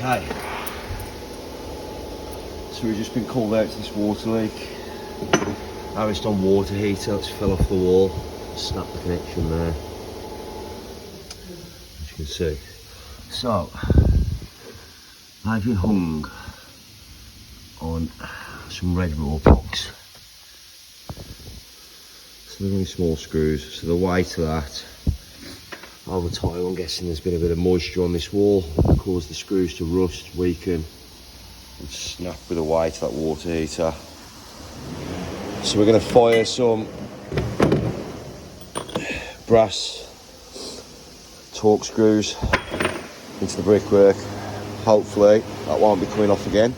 Okay. So we've just been called out to this water leak. Ariston water heater that's fell off the wall. Snapped the connection there. As you can see. So I've been hung on some red raw plugs. So they're only small screws. So the weight of that, over time I'm guessing there's been a bit of moisture on this wall that caused the screws to rust, weaken and snap with the weight of that water heater. So we're going to fire some brass torque screws into the brickwork. Hopefully that won't be coming off again.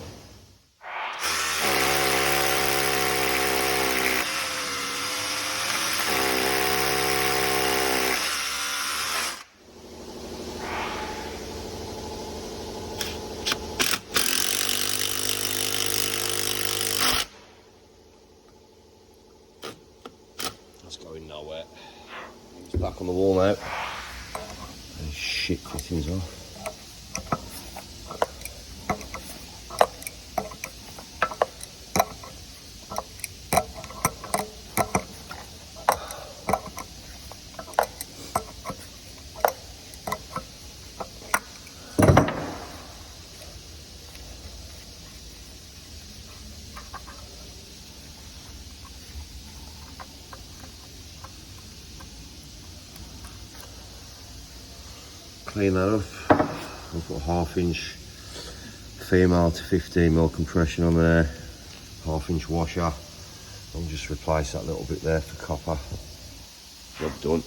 That's going nowhere. It's back on the wall now. And shit fittings off. Clean that up. I'll put a 1/2 inch female to 15mm compression on there, 1/2 inch washer. I'll just replace that little bit there for copper. Job done.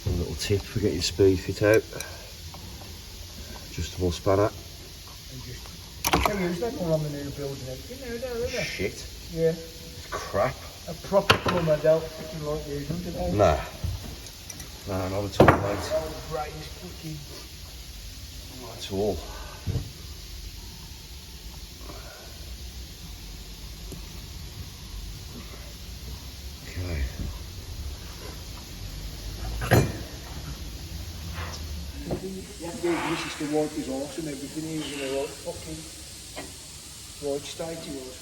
A little tip for getting speed fit out. Adjustable spanner. Can use that one on the new building everything now, don't they? Shit. Yeah. It's crap. A proper plumber don't fucking like using them, do they? Nah. Nah, not at all, mate. Oh, brains fucking... Not at all. Okay. Yeah, this is the wipe his arse and everything. He's in a right fucking... right state he was.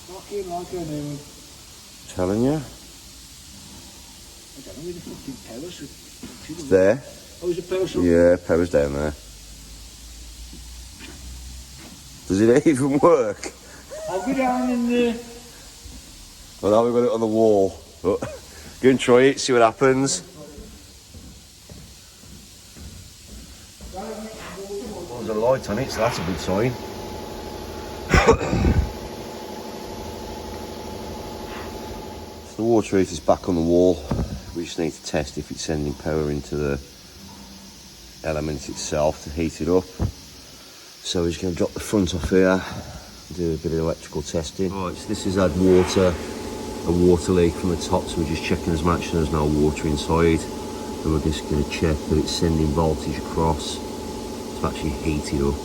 Fucking like I do. Telling you. I don't know where the fucking power's. It's there. Oh, is it power? Yeah, power's down there. Does it even work? I'll go down in the... Well, now we've got it on the wall. But go and try it, see what happens. Well, there's a light on it, so that's a good sign. So the water heater's back on the wall. We just need to test if it's sending power into the element itself to heat it up. So we're just going to drop the front off here, do a bit of electrical testing. Right, so this has had a water leak from the top, so we're just checking as much there's no water inside. And we're just going to check that it's sending voltage across to actually heat it up.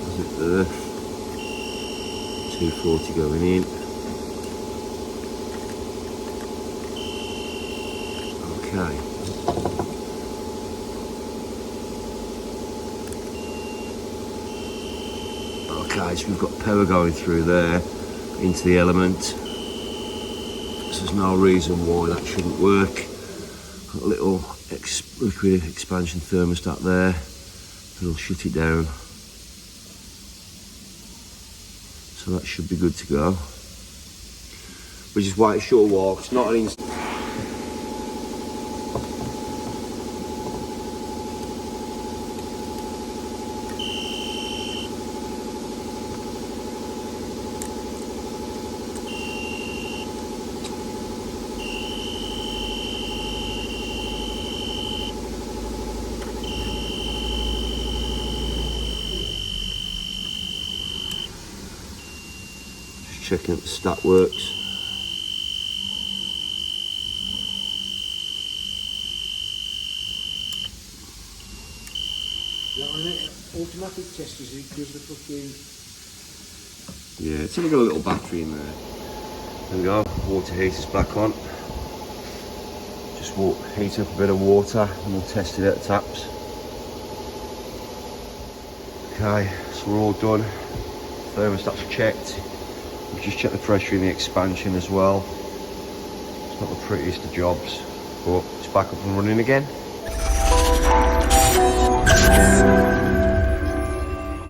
Is it there? 240 going in. Okay. Okay, so we've got power going through there into the element. So there's no reason why that shouldn't work. Got a little liquid expansion thermostat there. It'll shut it down. So that should be good to go. We'll just wait a short while. It's not an instant. checking that the stack works. Yeah, on an automatic testers, it gives the fucking... Yeah, it's only got a little battery in there. There we go, water heater's back on. Just heat up a bit of water and we'll test it at the taps. Okay, so we're all done. Thermostat's checked. We've just checked the pressure in the expansion as well. It's not the prettiest of jobs, but it's back up and running again.